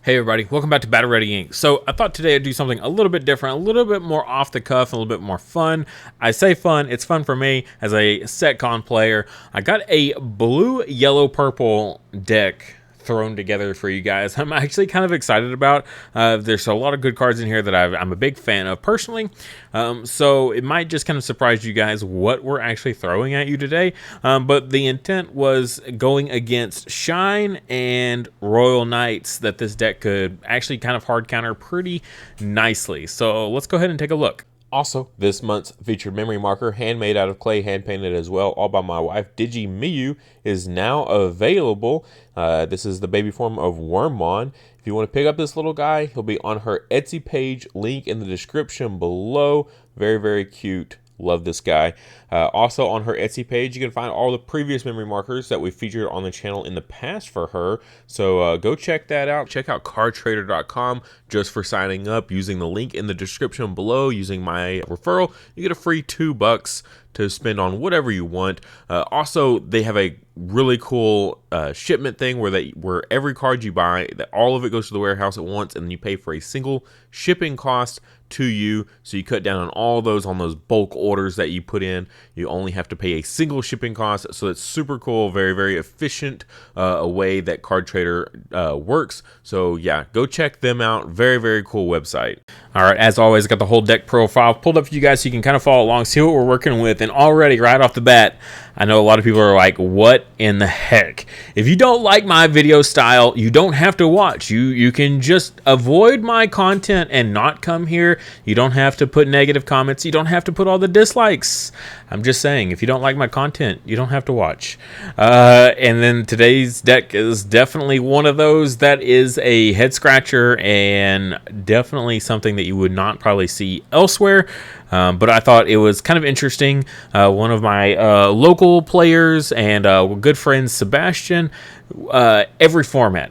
Hey everybody, welcome back to Battle Ready Inc. So I thought today I'd do something a little bit different, a little bit more off the cuff, a little bit more fun. I say fun, it's fun for me as a SetCon player. I got a blue, yellow, purple deck thrown together for you guys. I'm actually kind of excited about. There's a lot of good cards in here that I'm a big fan of personally. So it might just kind of surprise you guys what we're actually throwing at you today. But the intent was going against Shine and Royal Knights, that this deck could actually kind of hard counter pretty nicely. So let's go ahead and take a look. Also, this month's featured memory marker, handmade out of clay, hand-painted as well, all by my wife, Digimon, is now available. This is the baby form of Wormmon. If you want to pick up this little guy, he'll be on her Etsy page, link in the description below. Very, very cute. Love this guy. Also on her Etsy page, you can find all the previous memory markers that we featured on the channel in the past for her. So go check that out. Check out cardtrader.com just for signing up using the link in the description below. Using my referral, you get a free $2 to spend on whatever you want. Also, they have a really cool shipment thing where every card you buy, that all of it goes to the warehouse at once, and then you pay for a single shipping cost to you. So you cut down on those bulk orders that you put in. You only have to pay a single shipping cost. So it's super cool, very, very efficient a way that Card Trader works. So yeah, go check them out. Very, very cool website. All right, as always, I got the whole deck profile pulled up for you guys so you can kind of follow along, see what we're working with. And already right off the bat, I know a lot of people are like, what in the heck? If you don't like my video style, you don't have to watch. You can just avoid my content and not come here. You don't have to put negative comments. You don't have to put all the dislikes. I'm just saying, if you don't like my content, you don't have to watch. And then today's deck is definitely one of those that is a head scratcher and definitely something that you would not probably see elsewhere. But I thought it was kind of interesting. One of my local players and good friends, Sebastian, every format,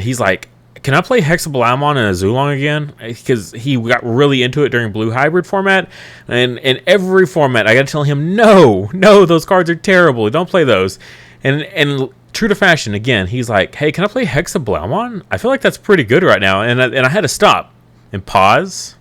he's like, can I play Hexablaumon and Azulon again? Because he got really into it during Blue Hybrid format. And in every format, I got to tell him, no, those cards are terrible. Don't play those. And true to fashion, again, he's like, hey, can I play Hexablaumon? I feel like that's pretty good right now. And I had to stop and pause.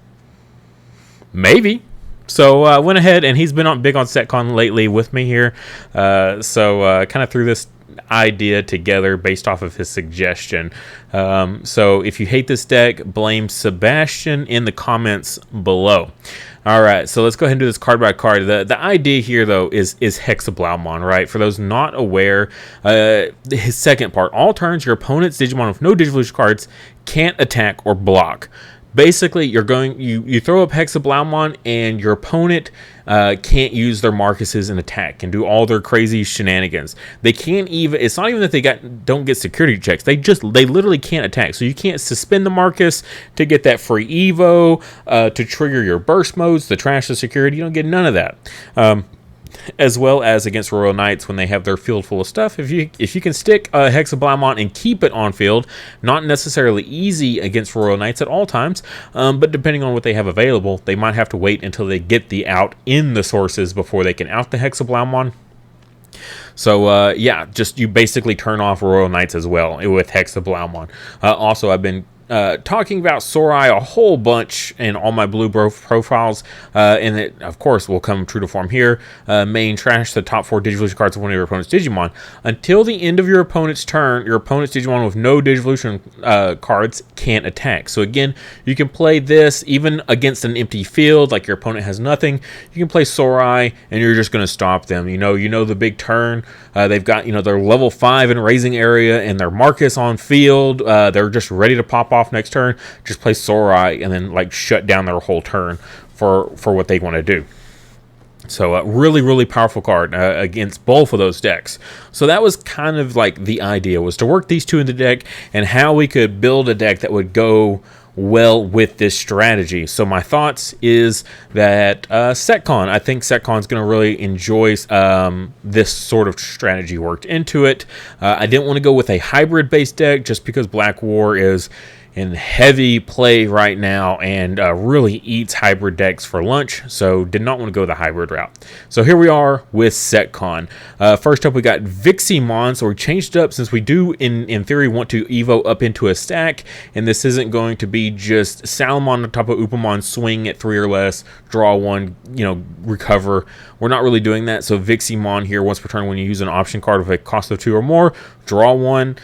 Maybe. So I went ahead, and he's been big on SetCon lately with me here. So kind of threw this idea together based off of his suggestion. So if you hate this deck, blame Sebastian in the comments below. All right, so let's go ahead and do this card by card. The idea here, though, is Hexablaumon, right? For those not aware, his second part, all turns, your opponent's Digimon with no Digivolution cards can't attack or block. Basically, you throw up Hexablaumon, and your opponent can't use their Marcuses in attack and do all their crazy shenanigans. They can't even. It's not even that they don't get security checks. They literally can't attack. So you can't suspend the Marcus to get that free Evo, to trigger your burst modes, to trash the security. You don't get none of that. As well as against Royal Knights when they have their field full of stuff. If you can stick Hexablaumon and keep it on field, not necessarily easy against Royal Knights at all times, but depending on what they have available, they might have to wait until they get the out in the sources before they can out the Hexablaumon. So yeah, just you basically turn off Royal Knights as well with Hexablaumon. Also, I've been talking about Sorai a whole bunch in all my blue profiles, and it of course will come true to form here. Main trash the top 4 Digivolution cards of one of your opponent's Digimon. Until the end of your opponent's turn, your opponent's Digimon with no Digivolution cards can't attack. So again, you can play this even against an empty field, like your opponent has nothing. You can play Sorai, and you're just going to stop them. You know the big turn. They've got their level 5 in raising area and their Marcus on field. They're just ready to pop off next turn. Just play Sorai and then shut down their whole turn for what they want to do. So really, really powerful card against both of those decks. So that was kind of like the idea, was to work these two in the deck and how we could build a deck that would go well with this strategy. So my thoughts is that SetCon, I think SetCon's going to really enjoy this sort of strategy worked into it. I didn't want to go with a hybrid based deck just because Black War is in heavy play right now and really eats hybrid decks for lunch, so did not want to go the hybrid route. So here we are with SetCon. First up, we got Viximon, so we changed it up since we do, in theory, want to Evo up into a stack, and this isn't going to be just Salamon on top of Upamon, swing at 3 or less, draw 1, recover. We're not really doing that, so Viximon here, once per turn, when you use an option card with a cost of 2 or more, draw 1.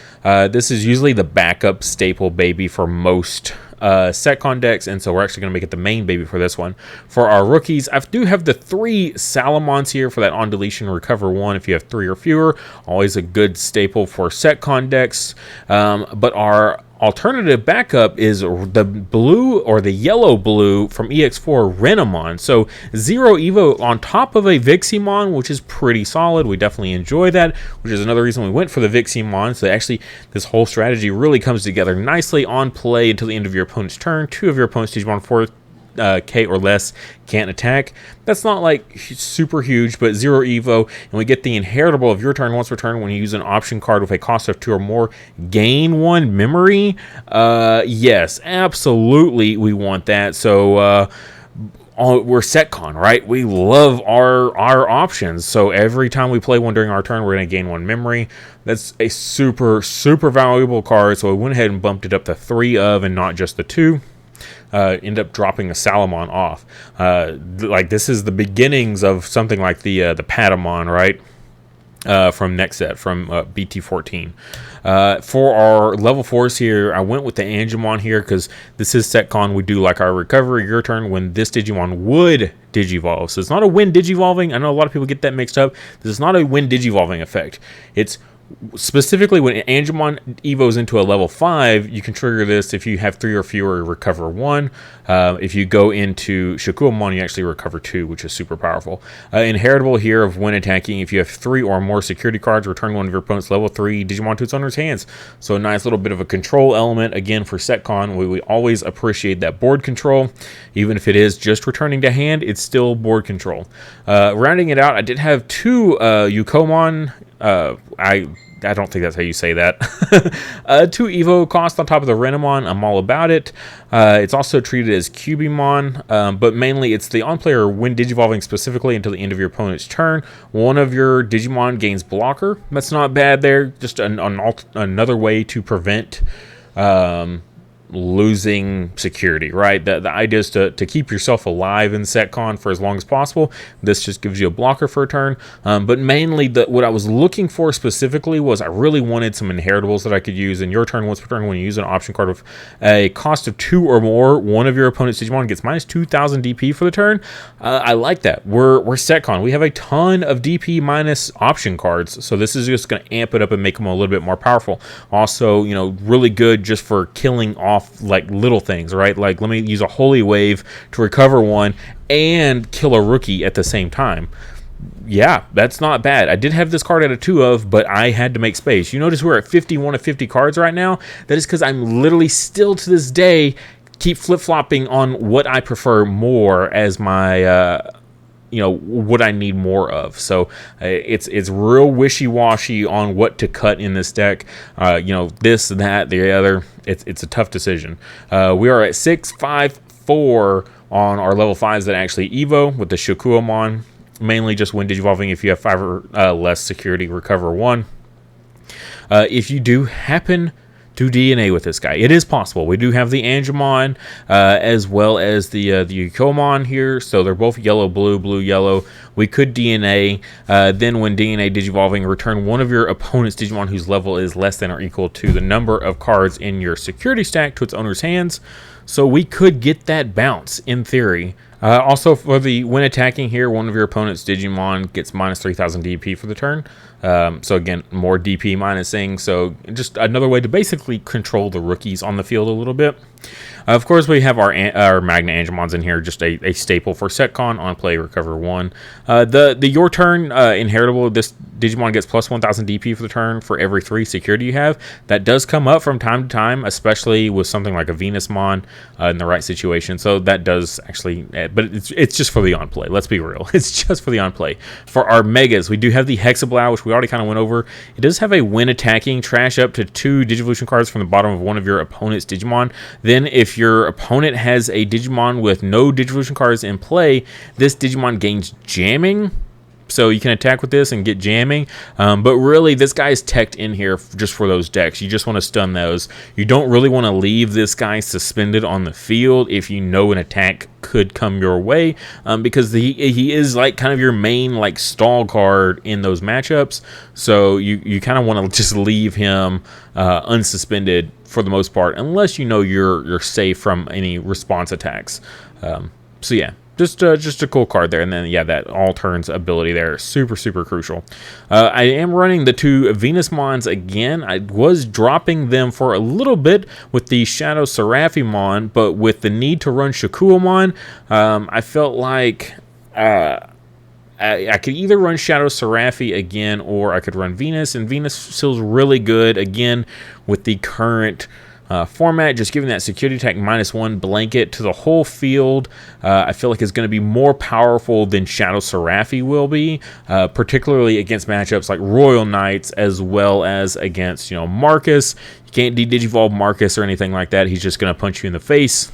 This is usually the backup staple baby for most SetCon decks, and so we're actually going to make it the main baby for this one. For our rookies, I do have the 3 Salamons here for that on deletion recover 1 if you have 3 or fewer. Always a good staple for SetCon decks. But our alternative backup is the blue or the yellow blue from EX4 Renamon. So 0 Evo on top of a Viximon, which is pretty solid. We definitely enjoy that, which is another reason we went for the Viximon. So actually this whole strategy really comes together nicely on play until the end of your opponent's turn. 2 of your opponent's Digimon 4K or less can't attack. That's not like super huge, but 0 Evo, and we get the inheritable of your turn once per turn when you use an option card with a cost of 2 or more. Gain 1 memory. Yes, absolutely, we want that. So we're SetCon, right? We love our options. So every time we play one during our turn, we're going to gain 1 memory. That's a super valuable card. So we went ahead and bumped it up to 3 of and not just the 2. End up dropping a Salamon off. Like this is the beginnings of something like the Patamon, right? From next set, from BT14. For our level 4s here, I went with the Angemon here because this is SetCon. We do like our recovery your turn when this Digimon would Digivolve. So it's not a win Digivolving. I know a lot of people get that mixed up. This is not a win Digivolving effect. It's specifically when Angemon evos into a level 5, you can trigger this if you have 3 or fewer, recover 1. If you go into Shakuamon, you actually recover 2, which is super powerful. Inheritable here of when attacking, if you have 3 or more security cards, return one of your opponent's level 3 Digimon to its owner's hands. So a nice little bit of a control element. Again, for SetCon, we always appreciate that board control. Even if it is just returning to hand, it's still board control. Rounding it out, I did have 2 Yukomon. I don't think that's how you say that. 2 Evo cost on top of the Renamon. I'm all about it. It's also treated as Cubimon, but mainly it's the on-player when Digivolving specifically until the end of your opponent's turn. One of your Digimon gains blocker. That's not bad there. Just another way to prevent losing security, right? The idea is to keep yourself alive in SetCon for as long as possible. This just gives you a blocker for a turn. But mainly what I was looking for specifically was I really wanted some inheritables that I could use in your turn once per turn when you use an option card with a cost of 2 or more. One of your opponent's Digimon gets minus 2,000 DP for the turn. I like that. We're SetCon. We have a ton of DP minus option cards, so this is just going to amp it up and make them a little bit more powerful. Also, really good just for killing off like little things, right? Like let me use a Holy Wave to recover 1 and kill a rookie at the same time. Yeah, that's not bad. I did have this card at a 2 of, but I had to make space. You notice we're at 51 of 50 cards right now. That is because I'm literally still to this day keep flip-flopping on what I prefer more as my what I need more of. So it's real wishy-washy on what to cut in this deck. This, that, the other. It's a tough decision. We are at 6, 5, 4 on our level 5s that actually Evo with the Shakuamon. Mainly just when Digivolving if you have 5 or less security, recover 1. If you do happen to DNA with this guy, it is possible. We do have the Angemon as well as the Yukomon here, so they're both yellow blue, blue yellow. We could DNA. Then when DNA Digivolving, return one of your opponent's Digimon whose level is less than or equal to the number of cards in your security stack to its owner's hands. So we could get that bounce in theory. Also, for the when attacking here, one of your opponent's Digimon gets minus 3,000 DP for the turn. So again, more DP minusing. So just another way to basically control the rookies on the field a little bit. Of course, we have our Magna Angemons in here, just a staple for SetCon, on play, recover 1. The your turn inheritable, this Digimon gets plus 1,000 DP for the turn for every 3 security you have. That does come up from time to time, especially with something like a Venusmon in the right situation. So that does actually, it, but it's just for the on play. Let's be real. It's just for the on play. For our megas, we do have the Hexablow, which we already kind of went over. It does have a when attacking, trash up to 2 Digivolution cards from the bottom of one of your opponent's Digimon. Then if your opponent has a Digimon with no Digivolution cards in play, this Digimon gains jamming. So you can attack with this and get jamming, but really this guy is teched in here just for those decks. You just want to stun those. You don't really want to leave this guy suspended on the field if you know an attack could come your way, because he is like kind of your main like stall card in those matchups. So you kind of want to just leave him unsuspended for the most part, unless you know you're safe from any response attacks. So yeah. Just a cool card there. And then, yeah, that all turns ability there. Super, super crucial. I am running the 2 Venusmons again. I was dropping them for a little bit with the Shadow Seraphimon, but with the need to run Shakuamon, I felt like I could either run Shadow Seraphi again, or I could run Venus. And Venus feels really good, again, with the current format, just giving that security attack -1 blanket to the whole field. I feel like it's going to be more powerful than Shadow Seraphi will be, particularly against matchups like Royal Knights, as well as against, Marcus. You can't de-digivolve Marcus or anything like that. He's just going to punch you in the face.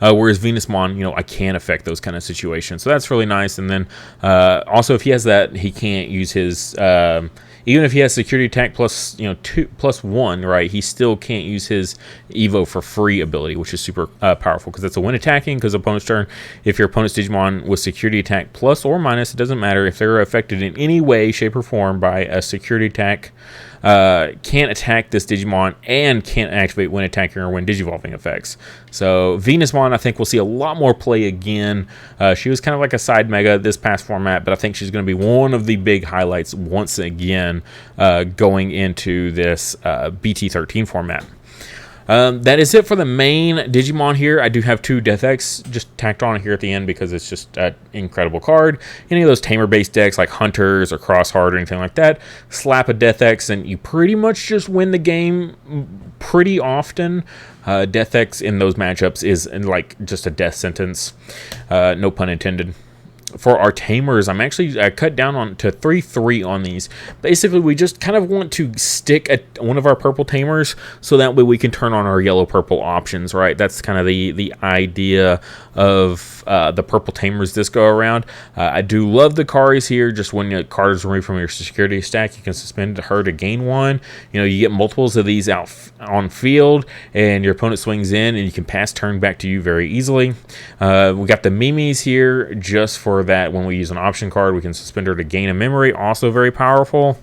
Whereas Venusmon, I can affect those kind of situations. So that's really nice. And then also, if he has that, he can't use his... even if he has security attack plus 2+1, right, he still can't use his Evo for free ability, which is super powerful, because it's a when attacking, because opponent's turn. If your opponent's Digimon with security attack plus or minus, it doesn't matter. If they're affected in any way, shape, or form by a security attack, can't attack this Digimon and can't activate when attacking or when digivolving effects. So Venusmon, I think we'll see a lot more play again. She was kind of like a side mega this past format, but I think she's going to be one of the big highlights once again going into this BT13 format. That is it for the main Digimon here. I do have 2 Death X just tacked on here at the end because it's just an incredible card. Any of those tamer-based decks like Hunters or Crossheart or anything like that, slap a Death X and you pretty much just win the game pretty often. Death X in those matchups is like just a death sentence, no pun intended. For our tamers, I cut down to 3/3 on these. Basically, we just kind of want to stick at one of our purple tamers, so that way we can turn on our yellow-purple options, right? That's kind of the idea of the purple tamers this go around. I do love the Karis here. Just when a card is removed from your security stack, you can suspend her to gain 1. You get multiples of these out on field, and your opponent swings in, and you can pass turn back to you very easily. We got the Mimis here just for that. When we use an option card, we can suspend her to gain a memory. Also very powerful.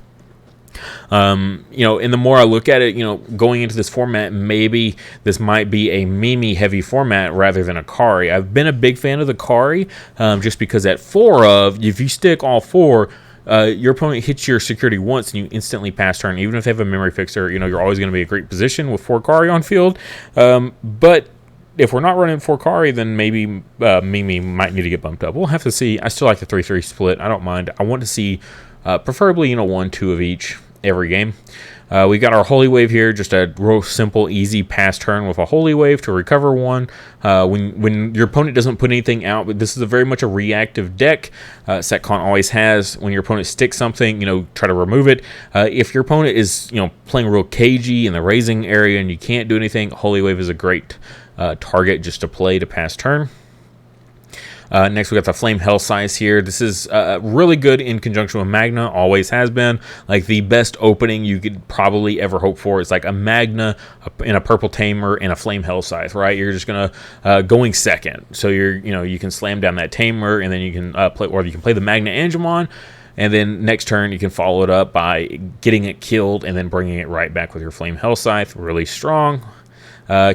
And the more I look at it, going into this format, maybe this might be a Mimi heavy format rather than a Kari. I've been a big fan of the Kari, just because at 4 if you stick all 4, your opponent hits your security once and you instantly pass turn. Even if they have a memory fixer, you're always going to be a great position with 4 Kari on field. But if we're not running 4 Kari, then maybe Mimi might need to get bumped up. We'll have to see. I still like the 3/3 split. I don't mind. I want to see preferably 1, 2 of each every game. We got our Holy Wave here, just a real simple, easy pass turn with a Holy Wave to recover 1. When your opponent doesn't put anything out, but this is very much a reactive deck. Setcon always has. When your opponent sticks something, try to remove it. If your opponent is playing real cagey in the raising area and you can't do anything, Holy Wave is a great target just to play to pass turn. Next, we got the Flame Hellsize here. This is really good in conjunction with Magna. Always has been. Like the best opening you could probably ever hope for. It's like a Magna and a Purple Tamer and a Flame Hellsize, right? You're just gonna going second. So you can slam down that Tamer, and then you can play the Magna Angemon. And then next turn, you can follow it up by getting it killed and then bringing it right back with your Flame Hellscythe. Really strong.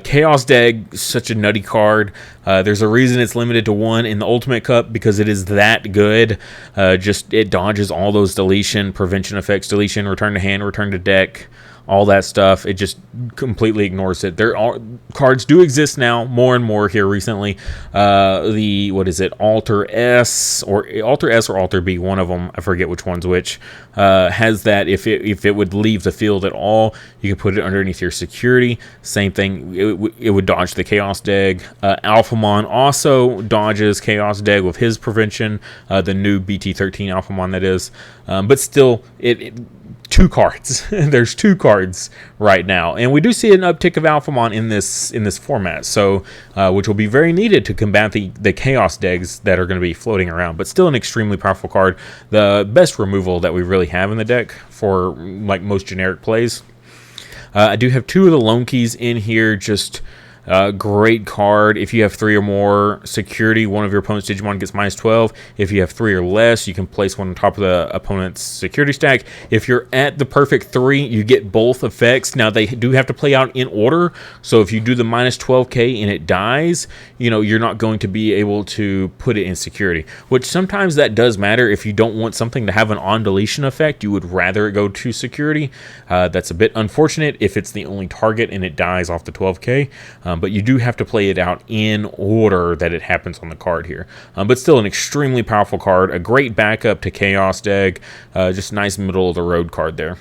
Chaos Dag, such a nutty card. There's a reason it's limited to 1 in the Ultimate Cup, because it is that good. It dodges all those deletion, prevention effects, deletion, return to hand, return to deck, all that stuff. It just completely ignores it. There are cards do exist now, more and more here recently. What is it, Alter S or Alter B, one of them, I forget which one's which, has that if it would leave the field at all, you can put it underneath your security. Same thing, it would dodge the Chaos Dag. Alphamon also dodges Chaos Dag with his prevention, the new BT13 Alphamon that is, but still it two cards. There's two cards right now, and we do see an uptick of Alphamon in this format, so which will be very needed to combat the Chaos Dags that are going to be floating around. But still an extremely powerful card, the best removal that we really have in the deck for like most generic plays. I do have two of the Lone Keys in here. Just great card. If you have 3 or more security, one of your opponent's Digimon gets -12. If you have 3 or less, you can place one on top of the opponent's security stack. If you're at the perfect 3, you get both effects. Now, they do have to play out in order, so if you do the -12k and it dies, you're not going to be able to put it in security, which sometimes that does matter. If you don't want something to have an on-deletion effect, you would rather it go to security. That's a bit unfortunate if it's the only target and it dies off the 12k. But you do have to play it out in order that it happens on the card here. But still an extremely powerful card, a great backup to Chaos Dag, just nice middle-of-the-road card there.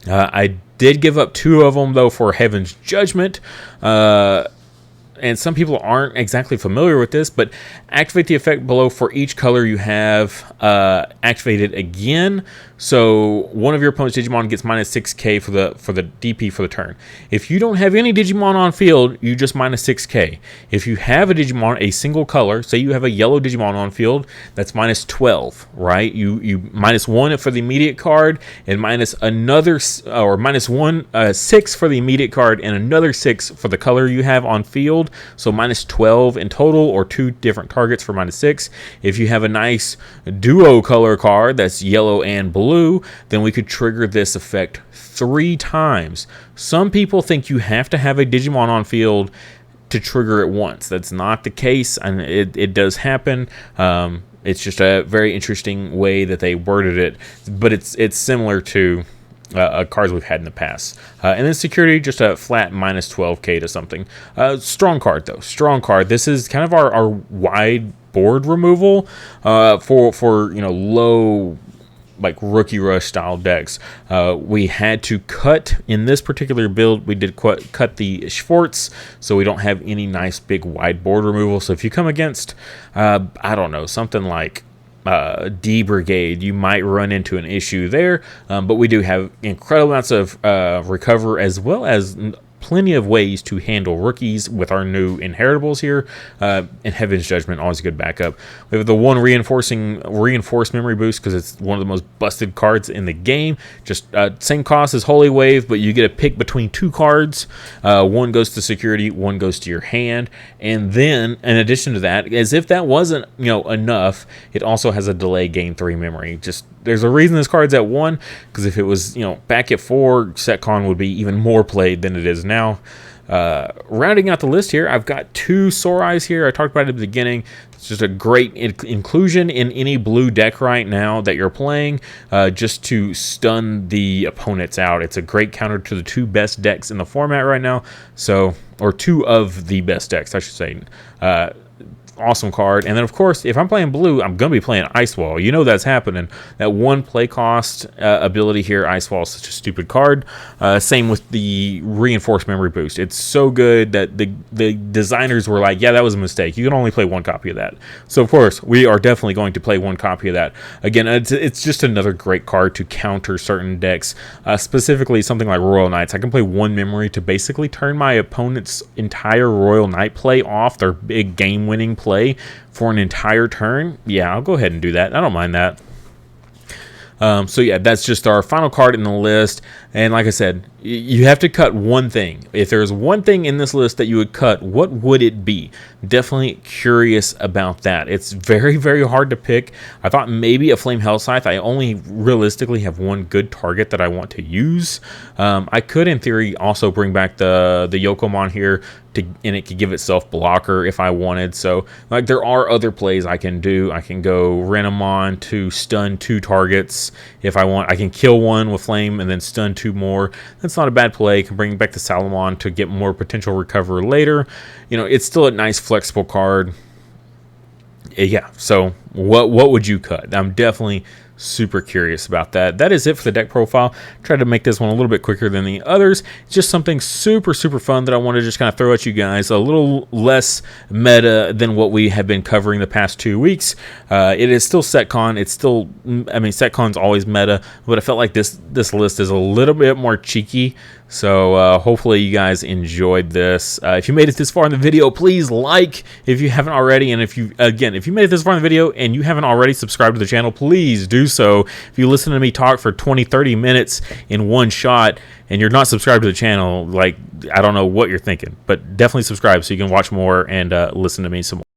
I did give up 2 of them, though, for Heaven's Judgment. And some people aren't exactly familiar with this, but activate the effect below for each color you have activated again. So one of your opponent's Digimon gets -6k for the DP for the turn. If you don't have any Digimon on field, you just -6k. If you have a Digimon, a single color, say you have a yellow Digimon on field, that's -12, right? You -1 for the immediate card, and minus another, or -6 for the immediate card, and another 6 for the color you have on field. So -12 in total, or 2 different targets for -6. If you have a nice duo color card that's yellow and blue, then we could trigger this effect 3 times. Some people think you have to have a Digimon on field to trigger it once. That's not the case, and it does happen. It's just a very interesting way that they worded it, but it's similar to cards we've had in the past. And then security, just a flat -12k to something. Strong card, though. Strong card. This is kind of our wide board removal for low, like Rookie Rush style decks. We had to cut in this particular build. We did cut the Schwartz, so we don't have any nice big wide board removal. So if you come against, I don't know, something like D Brigade, you might run into an issue there. But we do have incredible amounts of recover, as well as plenty of ways to handle rookies with our new inheritables here. And Heaven's Judgment, always a good backup. We have the one reinforced memory boost, because it's one of the most busted cards in the game. Just same cost as Holy Wave, but you get to pick between 2 cards. One goes to security, one goes to your hand. And then, in addition to that, as if that wasn't enough, it also has a delay gain 3 memory. Just there's a reason this card's at 1, because if it was back at 4, Setcon would be even more played than it is now. Rounding out the list here, I've got 2 Sorais here. I talked about it at the beginning. It's just a great inclusion in any blue deck right now that you're playing, just to stun the opponents out. It's a great counter to the 2 best decks in the format right now. So, or 2 of the best decks, I should say. Awesome card. And then, of course, if I'm playing blue, I'm going to be playing Ice Wall. That's happening. That 1 play cost ability here, Ice Wall, is such a stupid card. Same with the Reinforced Memory Boost. It's so good that the designers were like, yeah, that was a mistake. You can only play 1 copy of that. So, of course, we are definitely going to play 1 copy of that. Again, it's just another great card to counter certain decks, specifically something like Royal Knights. I can play 1 memory to basically turn my opponent's entire Royal Knight play off, their big game-winning play, for an entire turn. Yeah, I'll go ahead and do that. I don't mind that. So yeah, that's just our final card in the list. And like I said, you have to cut one thing. If there's one thing in this list that you would cut, what would it be? Definitely curious about that. It's very, very hard to pick. I thought maybe a Flame Hell Scythe. I only realistically have 1 good target that I want to use. I could, in theory, also bring back the Yokomon here, and it could give itself blocker if I wanted. So, like, there are other plays I can do. I can go Renamon to stun 2 targets if I want. I can kill 1 with Flame and then stun 2 two more. That's not a bad play. You can bring back the Salamon to get more potential recovery later. You know, it's still a nice flexible card. Yeah, so what would you cut? I'm definitely super curious about that. That is it for the deck profile. Tried to make this one a little bit quicker than the others. It's just something super fun that I want to just kind of throw at you guys. A little less meta than what we have been covering the past 2 weeks. It is still SetCon. It's still, I mean, SetCon's always meta, but I felt like this list is a little bit more cheeky. So hopefully you guys enjoyed this. If you made it this far in the video, please like if you haven't already. And if you made it this far in the video and you haven't already subscribed to the channel, please do so. If you listen to me talk for 20-30 minutes in one shot and you're not subscribed to the channel, like, I don't know what you're thinking, but definitely subscribe so you can watch more and listen to me some more.